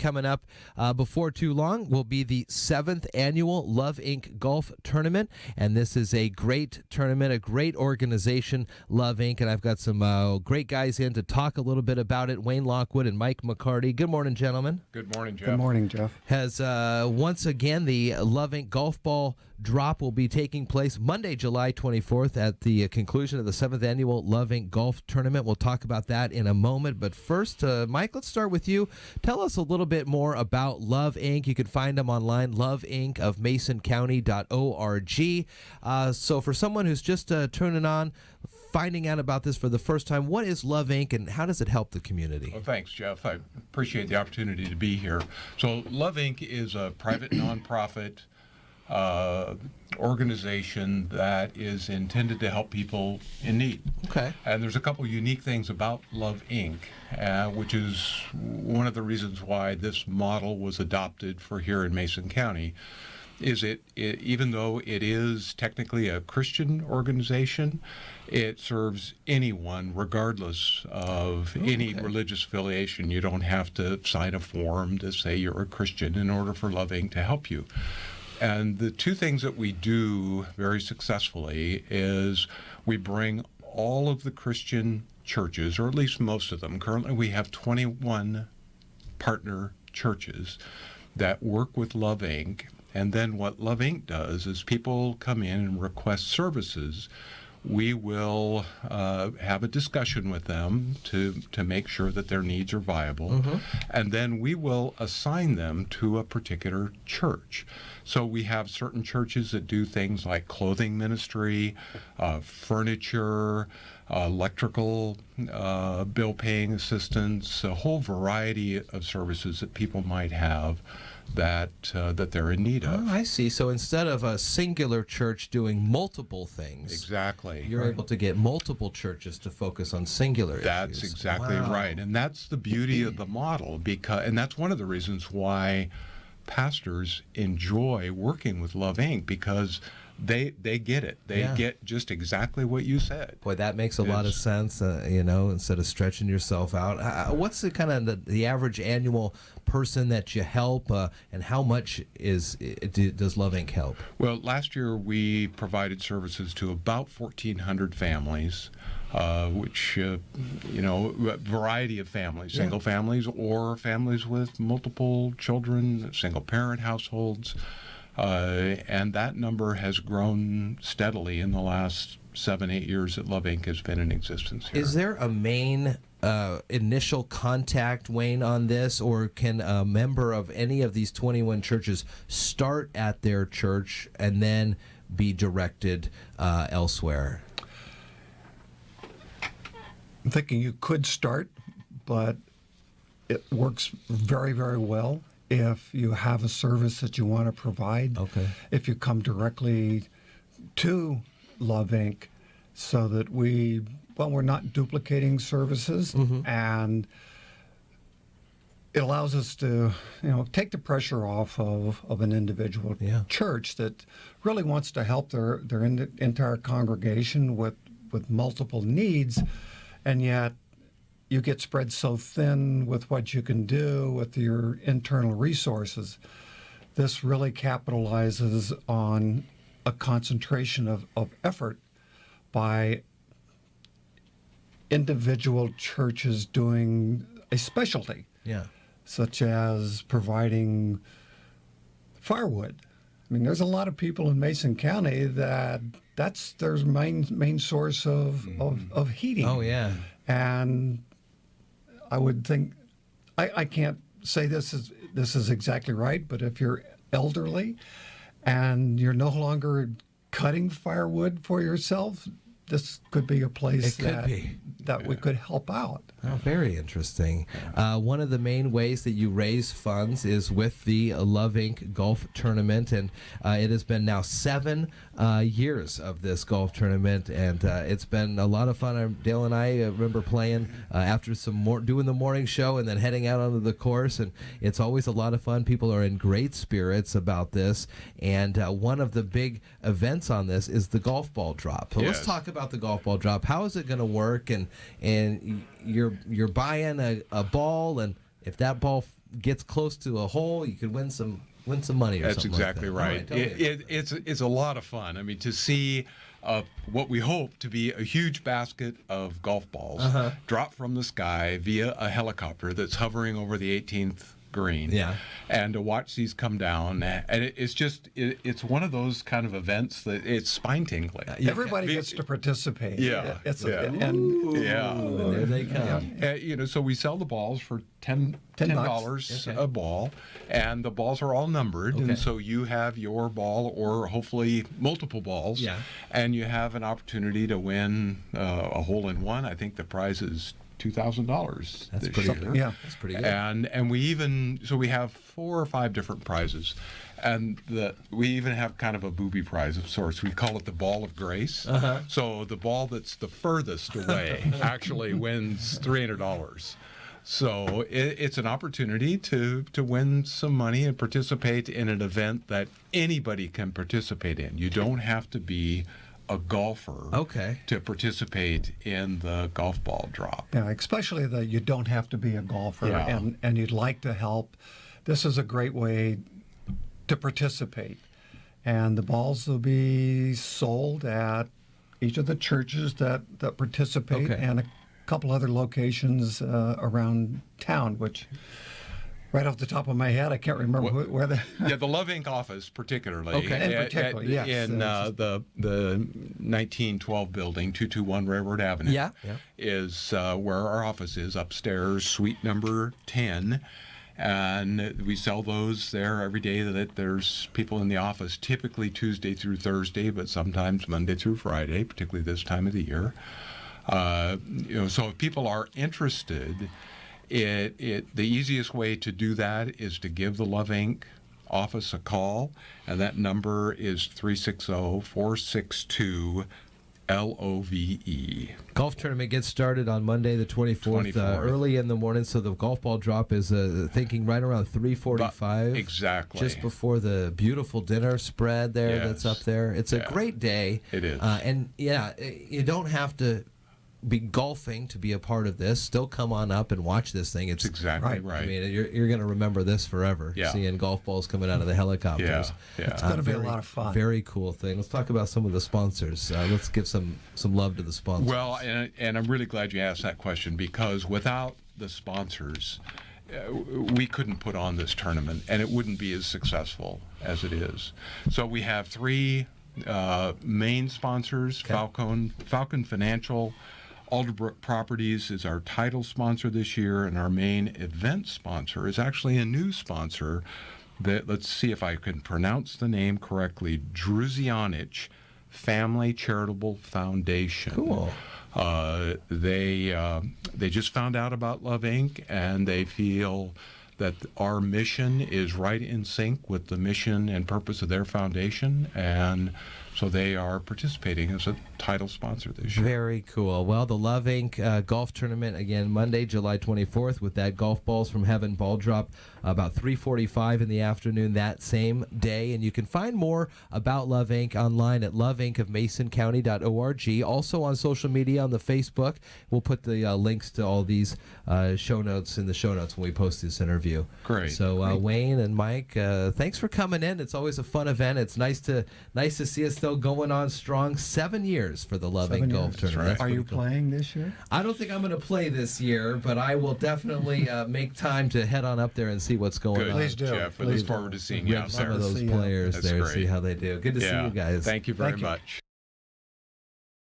coming up before too long will be the 7th annual Love Inc. Golf Tournament, and this is a great tournament, a great organization, Love Inc., and I've got some great guys in to talk a little bit about it, Wayne Lockwood and Mike McCarty. Good morning, gentlemen. Good morning, Jeff. Good morning, Jeff. Has once again the Love Inc. golf ball drop will be taking place Monday, July 24th at the conclusion of the 7th annual Love Inc. Golf Tournament. We'll talk about that in a moment, but first, Mike, let's start with you. Tell us a little bit more about Love Inc. You can find them online, loveinc.masoncounty.org. So for someone who's just turning on, finding out about this for the first time, what is Love Inc. and how does it help the community? Well, thanks, Jeff. I appreciate the opportunity to be here. So Love Inc. is a private nonprofit organization that is intended to help people in need. Okay. And there's a couple unique things about Love Inc., which is one of the reasons why this model was adopted for here in Mason County. Is it even though it is technically a Christian organization, it serves anyone regardless of any religious affiliation. You don't have to sign a form to say you're a Christian in order for Love Inc. to help you. And the two things that we do very successfully is we bring all of the Christian churches, or at least most of them. Currently we have 21 partner churches that work with Love Inc. And then what Love Inc. does is people come in and request services. We will have a discussion with them to make sure that their needs are viable. And then we will assign them to a particular church. So we have certain churches that do things like clothing ministry, furniture, electrical bill paying assistance, a whole variety of services that people might have that they're in need of. Oh, I see. So instead of a singular church doing multiple things, exactly, you're able to get multiple churches to focus on singular That's issues. exactly right. And that's the beauty of the model, and that's one of the reasons why pastors enjoy working with Love Inc., because they get it. They get just exactly what you said. Boy, that makes a lot of sense, instead of stretching yourself out. What's the kind of the average annual person that you help, and how much does Love Inc. help? Well, last year we provided services to about 1,400 families, which, a variety of families, single families or families with multiple children, single-parent households. And that number has grown steadily in the last 7-8 years that Love Inc. has been in existence here. Is there a main initial contact, Wayne, on this, or can a member of any of these 21 churches start at their church and then be directed elsewhere? I'm thinking you could start, but it works very, very well if you have a service that you want to provide. Okay. If you come directly to Love Inc., so that we're not duplicating services, and it allows us to, take the pressure off of an individual church that really wants to help their entire congregation with multiple needs, and yet you get spread so thin with what you can do with your internal resources. This really capitalizes on a concentration of effort by individual churches doing a specialty, such as providing firewood. I mean, there's a lot of people in Mason County that's their main source of heating. Oh, yeah. And I would think, I can't say this is exactly right, but if you're elderly and you're no longer cutting firewood for yourself, this could be a place that we could help out. Oh, very interesting. One of the main ways that you raise funds is with the Love Inc. Golf Tournament, and it has been now 7 years of this golf tournament, and it's been a lot of fun. Dale and I remember playing after doing the morning show and then heading out onto the course, and it's always a lot of fun. People are in great spirits about this, and one of the big events on this is the golf ball drop. So let's talk about the golf ball drop. How is it going to work? And you're buying a ball, and if that ball gets close to a hole, you could win some money or That's something exactly like that. right. It's a lot of fun. I mean, to see what we hope to be a huge basket of golf balls drop from the sky via a helicopter that's hovering over the 18th green. Yeah. And to watch these come down, and it's one of those kind of events that it's spine tingling. Everybody gets to participate. Yeah. And There they come. So we sell the balls for $10 a ball, and the balls are all numbered, and so you have your ball or hopefully multiple balls, and you have an opportunity to win a hole-in-one. I think the prize is $2,000 That's this pretty year. good. Yeah, that's pretty good. And we have 4 or 5 different prizes, and we even have kind of a booby prize of sorts. We call it the Ball of Grace. So the ball that's the furthest away actually wins $300. So it's an opportunity to win some money and participate in an event that anybody can participate in. You don't have to be a golfer to participate in the golf ball drop. Yeah, especially that you don't have to be a golfer and you'd like to help. This is a great way to participate. And the balls will be sold at each of the churches that participate and a couple other locations around town, which right off the top of my head, I can't remember where the... the Love Inc. office particularly. In the 1912 building, 221 Railroad Avenue, is where our office is, upstairs, suite number 10. And we sell those there every day that there's people in the office, typically Tuesday through Thursday, but sometimes Monday through Friday, particularly this time of the year. So if people are interested, the easiest way to do that is to give the Love Inc. office a call, and that number is 360-462-LOVE. Golf tournament gets started on Monday the 24th. Early in the morning, so the golf ball drop is thinking right around 3:45. Exactly. Just before the beautiful dinner spread there that's up there. It's a great day. It is. And you don't have to be golfing to be a part of this. Still come on up and watch this thing. It's exactly right. I mean, you're going to remember this forever, seeing golf balls coming out of the helicopters. It's going to be a lot of fun. Very cool thing. Let's talk about some of the sponsors. Let's give some love to the sponsors. Well, and I'm really glad you asked that question, because without the sponsors, we couldn't put on this tournament, and it wouldn't be as successful as it is. So we have 3 main sponsors: Falcon Financial. Alderbrook Properties is our title sponsor this year, and our main event sponsor is actually a new sponsor that, let's see if I can pronounce the name correctly, Druzianich Family Charitable Foundation. Cool. They just found out about Love Inc., and they feel that our mission is right in sync with the mission and purpose of their foundation, and so they are participating as a title sponsor this year. Very cool. Well, the Love Inc. Golf Tournament, again, Monday, July 24th, with that Golf Balls from Heaven ball drop about 3:45 in the afternoon that same day. And you can find more about Love Inc. online at loveincofmasoncounty.org. Also on social media, on the Facebook. We'll put the links to all these show notes in the show notes when we post this interview. Great. So Wayne and Mike, thanks for coming in. It's always a fun event. It's nice to see us still going on strong. 7 years for the Love Inc. Golf Tournament. Are you playing this year? I don't think I'm going to play this year, but I will definitely make time to head on up there and see what's going on. Please do. Jeff. I look forward to seeing you out some there. of those players That's there, great. see how they do. Good to see you guys. Thank you very much.